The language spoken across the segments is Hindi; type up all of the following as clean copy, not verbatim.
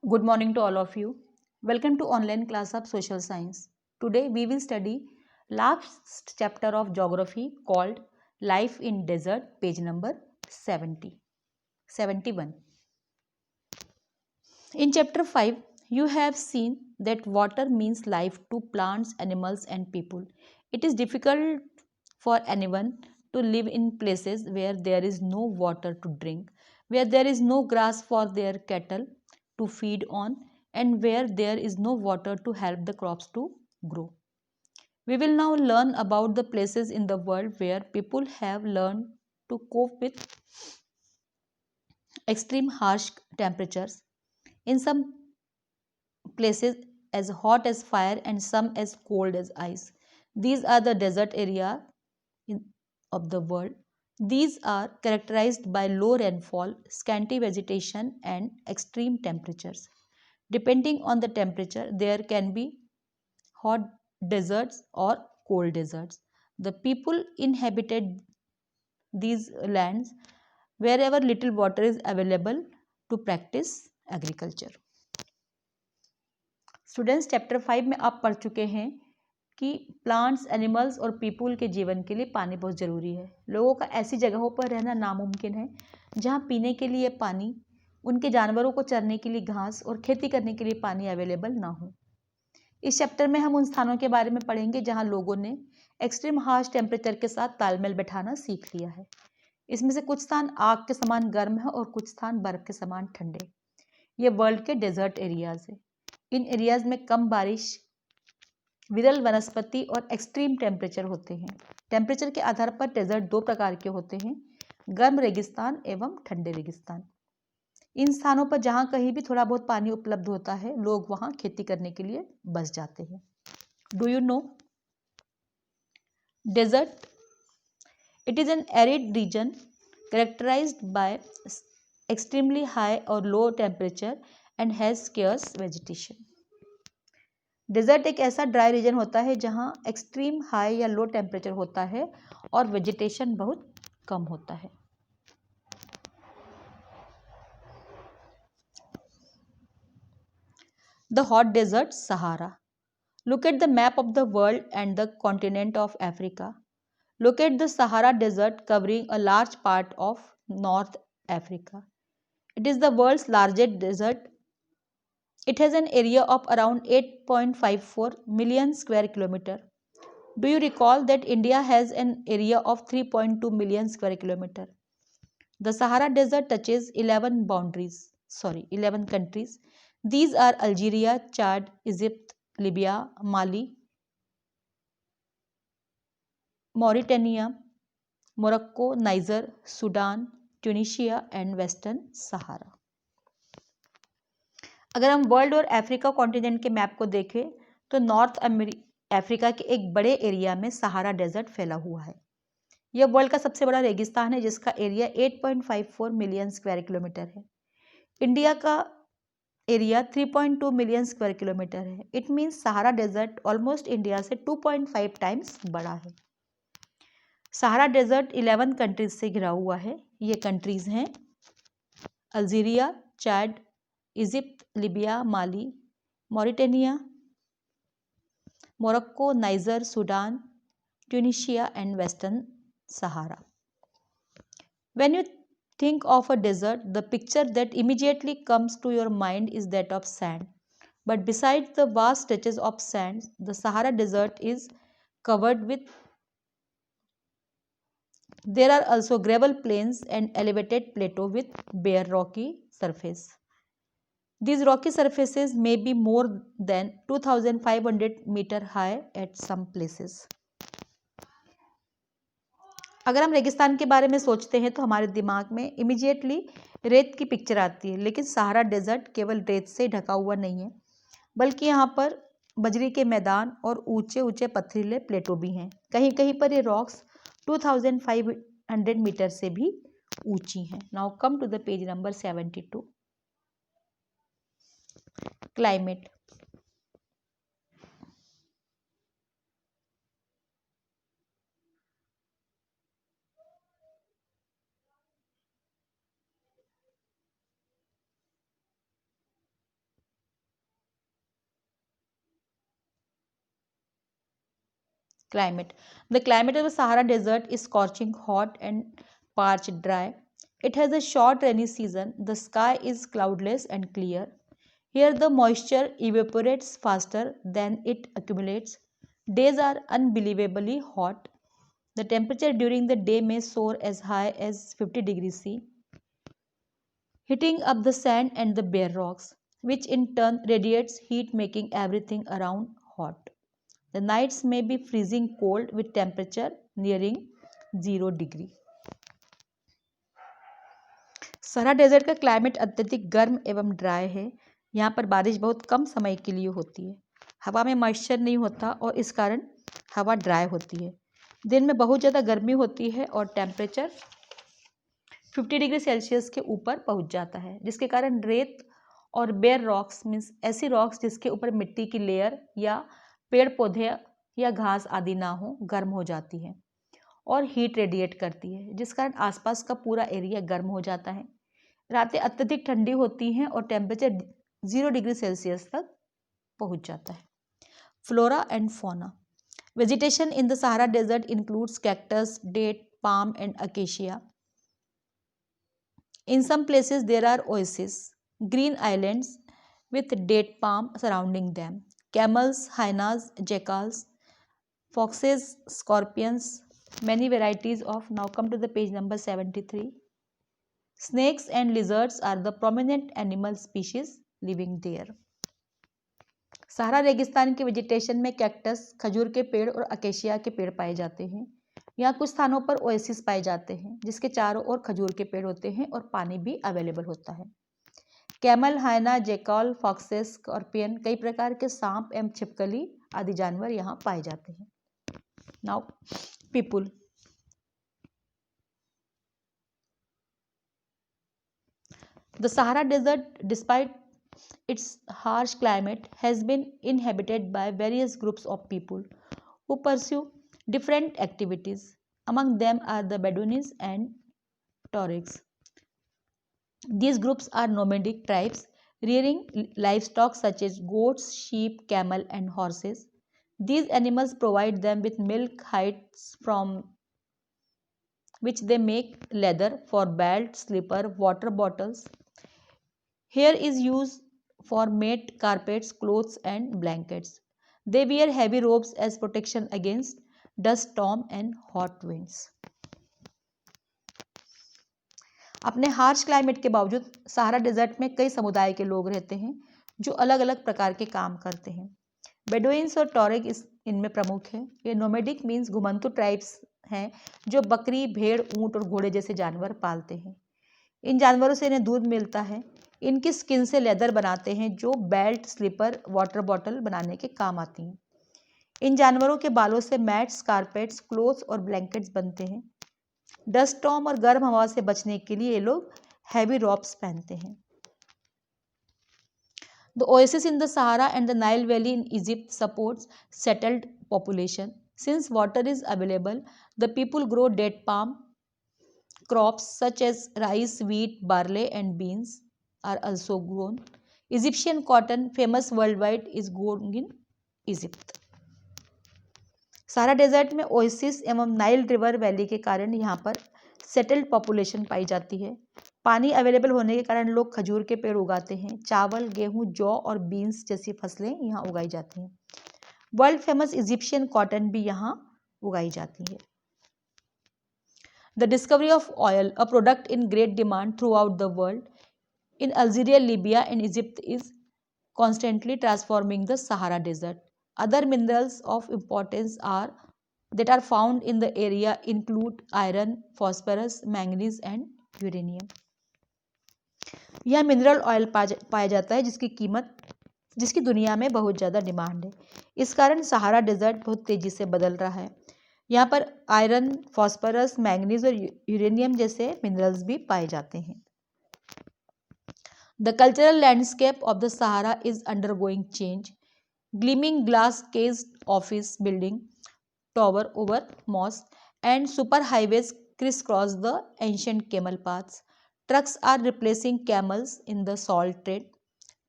Good morning to all of you. Welcome to online class of social science. Today we will study last chapter of geography called Life in Desert, page number 71. In chapter 5, you have seen that water means life to plants, animals and people. It is difficult for anyone to live in places where there is no water to drink, where there is no grass for their cattle to feed on, and where there is no water to help the crops to grow. We will now learn about the places in the world where people have learned to cope with extreme harsh temperatures. In some places as hot as fire and some as cold as ice. These are the desert area in, of the world. These are characterized by low rainfall, scanty vegetation and extreme temperatures. Depending on the temperature, there can be hot deserts or cold deserts. The people inhabited these lands wherever little water is available to practice agriculture. Students chapter 5 में आप पढ़ चुके हैं कि प्लांट्स एनिमल्स और पीपल के जीवन के लिए पानी बहुत ज़रूरी है। लोगों का ऐसी जगहों पर रहना नामुमकिन है जहां पीने के लिए पानी, उनके जानवरों को चरने के लिए घास और खेती करने के लिए पानी अवेलेबल ना हो। इस चैप्टर में हम उन स्थानों के बारे में पढ़ेंगे जहां लोगों ने एक्सट्रीम हार्श टेम्परेचर के साथ तालमेल बैठाना सीख लिया है। इसमें से कुछ स्थान आग के समान गर्म है और कुछ स्थान बर्फ के समान ठंडे। ये वर्ल्ड के डेजर्ट एरियाज है। इन एरियाज में कम बारिश, विरल वनस्पति और एक्सट्रीम टेम्परेचर होते हैं। टेम्परेचर के आधार पर डेजर्ट दो प्रकार के होते हैं, गर्म रेगिस्तान एवं ठंडे रेगिस्तान। इन स्थानों पर जहां कहीं भी थोड़ा बहुत पानी उपलब्ध होता है, लोग वहां खेती करने के लिए बस जाते हैं। Do you know desert? It is an arid region characterized by extremely high or low temperature and has scarce vegetation. Desert एक ऐसा ड्राई रीजन होता है जहां एक्सट्रीम हाई या लो टेम्परेचर होता है और वेजिटेशन बहुत कम होता है। The hot desert Sahara. Look at the map of the world and the continent of Africa. Look at the Sahara Desert covering a large part of North Africa. It is the world's largest desert. It has an area of around 8.54 million square kilometer. Do you recall that India has an area of 3.2 million square kilometer? The Sahara Desert touches 11 countries. These are Algeria, Chad, Egypt, Libya, Mali, Mauritania, Morocco, Niger, Sudan, Tunisia and Western Sahara. अगर हम वर्ल्ड और अफ्रीका कॉन्टिनेंट के मैप को देखें तो नॉर्थ अफ्रीका के एक बड़े एरिया में सहारा डेजर्ट फैला हुआ है। यह वर्ल्ड का सबसे बड़ा रेगिस्तान है जिसका एरिया 8.54 मिलियन स्क्वायर किलोमीटर है। इंडिया का एरिया 3.2 मिलियन स्क्वायर किलोमीटर है। It means Sahara desert almost India से 2.5 टाइम्स बड़ा है। सहारा डेजर्ट 11 कंट्रीज से घिरा हुआ है। ये कंट्रीज हैं Algeria, Chad, Egypt, Libya, Mali, Mauritania, Morocco, niger, Sudan, Tunisia and Western Sahara. When you think of a desert, the picture that immediately comes to your mind is that of sand. But besides the vast stretches of sand, the Sahara Desert is covered with there are also gravel plains and elevated plateau with bare rocky surface. These rocky surfaces may be more than 2500 meter high at some places. अगर हम रेगिस्तान के बारे में सोचते हैं तो हमारे दिमाग में इमीडिएटली रेत की पिक्चर आती है, लेकिन सहारा डेजर्ट केवल रेत से ढका हुआ नहीं है बल्कि यहाँ पर बजरी के मैदान और ऊंचे ऊंचे पथरीले प्लेटो भी हैं। कहीं कहीं पर ये रॉक्स 2500 मीटर से भी ऊंची हैं। Now come to the page number 72। Climate. Climate. The climate of the Sahara Desert is scorching hot and parched dry. It has a short rainy season. The sky is cloudless and clear. Here, the moisture evaporates faster than it accumulates. Days are unbelievably hot. The temperature during the day may soar as high as 50 degrees C, heating up the sand and the bare rocks, which in turn radiates heat, making everything around hot. The nights may be freezing cold with temperature nearing 0 degree. Sahara desert का क्लाइमेट अत्यधिक गर्म एवं ड्राई है। यहाँ पर बारिश बहुत कम समय के लिए होती है। हवा में मॉइस्चर नहीं होता और इस कारण हवा ड्राई होती है। दिन में बहुत ज़्यादा गर्मी होती है और टेम्परेचर 50 डिग्री सेल्सियस के ऊपर पहुँच जाता है, जिसके कारण रेत और बेयर रॉक्स मीन्स ऐसी रॉक्स जिसके ऊपर मिट्टी की लेयर या पेड़ पौधे या घास आदि ना हो, गर्म हो जाती है और हीट रेडिएट करती है, जिस कारण आसपास का पूरा एरिया गर्म हो जाता है। रातें अत्यधिक ठंडी होती हैं और टेम्परेचर 0 डिग्री सेल्सियस तक पहुंच जाता है। Flora and fauna. Vegetation in the Sahara desert includes cactus, date, palm and acacia. In some places there are oases, green islands with date palm surrounding them. Camels, hyenas, jackals, foxes, scorpions, many varieties of. Now come to the page number 73. Snakes and lizards are the prominent animal species living there. सहारा रेगिस्तान के वेजिटेशन में कैक्टस, खजूर के पेड़ और अकेशिया के पेड़ पाए जाते हैं। यहाँ कुछ स्थानों पर ओएसिस पाए जाते हैं जिसके चारों ओर खजूर के पेड़ होते हैं और पानी भी अवेलेबल होता है। कैमल, हायना, जेकॉल, फॉक्सेस, स्कॉर्पियन, कई प्रकार के सांप एवं छिपकली आदि जानवर यहाँ पाए जाते हैं। Now people. The Sahara Desert, despite its harsh climate, has been inhabited by various groups of people who pursue different activities. Among them are the Bedouins and Tuaregs. These groups are nomadic tribes rearing livestock such as goats, sheep, camel, and horses. These animals provide them with milk, hides from which they make leather for belts, slipper, water bottles. Hair is used for mat, carpets, clothes and blankets. They wear heavy robes as protection against dust, storm and hot winds. अपने हार्श क्लाइमेट के बावजूद सहारा डेजर्ट में कई समुदाय के लोग रहते हैं जो अलग अलग प्रकार के काम करते हैं। बेडुइन्स और टॉरेग इनमें प्रमुख हैं। ये नोमेडिक मीन्स घुमंतु ट्राइब्स हैं जो बकरी, भेड़, ऊंट और घोड़े जैसे जानवर पालते हैं। इन जानवरों से इन्हें दूध मिलता है। इनकी स्किन से लेदर बनाते हैं जो बेल्ट, स्लीपर, वाटर बॉटल बनाने के काम आती हैं। इन जानवरों के बालों से मैट्स, कारपेट्स, क्लोथ्स और ब्लैंकेट्स बनते हैं। डस्ट स्टॉर्म और गर्म हवा से बचने के लिए ये लोग हैवी रॉब्स पहनते हैं। The oasis in the Sahara and the Nile Valley in Egypt supports settled population. Since water is available, the people grow date palm. Crops such as rice, wheat, barley and beans are also grown. Egyptian cotton, famous worldwide, is grown in Egypt. सारा डेजर्ट में ओएसिस एवं नाइल रिवर वैली के कारण यहाँ पर सेटल्ड पॉपुलेशन पाई जाती है। पानी अवेलेबल होने के कारण लोग खजूर के पेड़ उगाते हैं। चावल, गेहूं, जौ और बीन्स जैसी फसलें यहाँ उगाई जाती हैं। वर्ल्ड फेमस इजिप्शियन कॉटन भी यहाँ उगाई जाती है। The discovery of oil, a product in great demand throughout the world, in Algeria, Libya and Egypt is constantly transforming the Sahara Desert. Other minerals of importance that are found in the area include iron, phosphorus, manganese and uranium. यह मिनरल ऑयल पाया जाता है जिसकी दुनिया में बहुत ज़्यादा डिमांड है। इस कारण सहारा डेजर्ट बहुत तेज़ी से बदल रहा है। यहाँ पर आयरन, फॉस्फोरस, मैंगनीज और यूरेनियम जैसे मिनरल्स भी पाए जाते हैं। The cultural landscape of the Sahara is undergoing change. Gleaming glass caged office building tower over mosque and super highways crisscross the ancient camel paths. Trucks are replacing camels in the salt trade.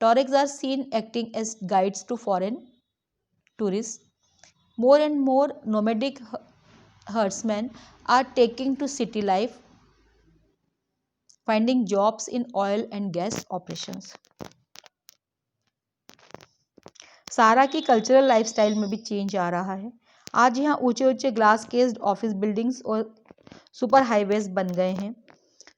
Tuaregs are seen acting as guides to foreign tourists. More and more nomadic herdsmen are taking to city life, finding jobs in oil and gas operations. सहारा की कल्चरल लाइफस्टाइल में भी चेंज आ रहा है। आज यहाँ ऊंचे ऊंचे ग्लास केस्ड ऑफिस बिल्डिंग्स और सुपर हाईवेज बन गए हैं।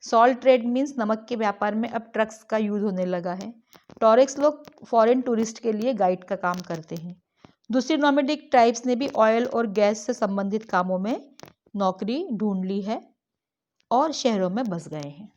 सॉल्ट ट्रेड मीन्स नमक के व्यापार में अब ट्रक्स का यूज होने लगा है। टॉरिक्स लोग फॉरेन टूरिस्ट के लिए गाइड का काम करते हैं। दूसरी नोमैडिक ट्राइब्स ने भी ऑयल और गैस से संबंधित कामों में नौकरी ढूंढ ली है और शहरों में बस गए हैं।